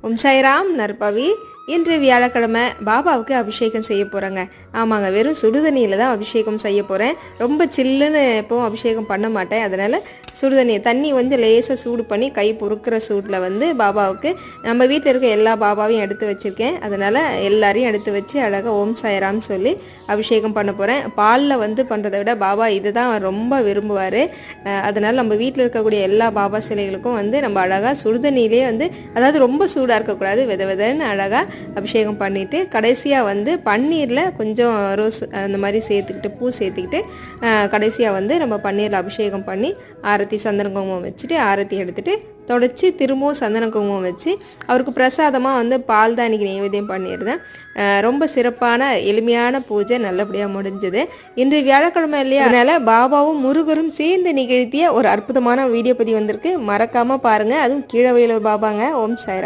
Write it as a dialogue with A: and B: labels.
A: ஓம் சாய்ராம் நற்பவி. இன்று வியாழக்கிழமை பாபாவுக்கு அபிஷேகம் செய்ய போகிறேங்க. ஆமாங்க, வெறும் சுடுதண்ணியில் தான் அபிஷேகம் செய்ய போகிறேன். ரொம்ப சில்லுன்னு எப்போவும் அபிஷேகம் பண்ண மாட்டேன். அதனால் தண்ணி வந்து லேசாக சூடு பண்ணி கை பொறுக்கிற சூட்டில் வந்து பாபாவுக்கு நம்ம வீட்டில் இருக்க எல்லா பாபாவையும் எடுத்து வச்சுருக்கேன். அதனால் எல்லாரையும் எடுத்து வச்சு அழகாக ஓம் சாய்ராம் சொல்லி அபிஷேகம் பண்ண போகிறேன். பாலில் வந்து பண்ணுறதை விட பாபா இது தான் ரொம்ப விரும்புவார். அதனால் நம்ம வீட்டில் இருக்கக்கூடிய எல்லா பாபா சிலைகளுக்கும் வந்து நம்ம அழகாக சுடுதண்ணியிலே வந்து, அதாவது ரொம்ப சூடாக இருக்கக்கூடாது, விதன்னு அழகாக அபிஷேகம் பண்ணிவிட்டு கடைசியாக வந்து பன்னீரில் கொஞ்சம் ரோஸ் அந்த மாதிரி சேர்த்துக்கிட்டு பூ சேர்த்துக்கிட்டு கடைசியாக வந்து நம்ம பன்னீரில் அபிஷேகம் பண்ணி ஆரத்தி சந்தன குங்குமம் வச்சுட்டு ஆரத்தி எடுத்துகிட்டு தொடச்சி திரும்பவும் சந்தன குங்குமம் வச்சு அவருக்கு பிரசாதமாக வந்து பால் தான் இன்றைக்கி நைவேத்தியம் பண்ணியிருந்தேன். ரொம்ப சிறப்பான எளிமையான பூஜை நல்லபடியாக முடிஞ்சது. இன்று வியாழக்கிழமை இல்லையா, அதனால் பாபாவும் முருகரும் சேர்ந்து நிகழ்த்திய ஒரு அற்புதமான வீடியோ பதிவு வந்திருக்கு. மறக்காமல் பாருங்கள். அதுவும் கீழவையில் பாபாங்க. ஓம் சாய்ராம்.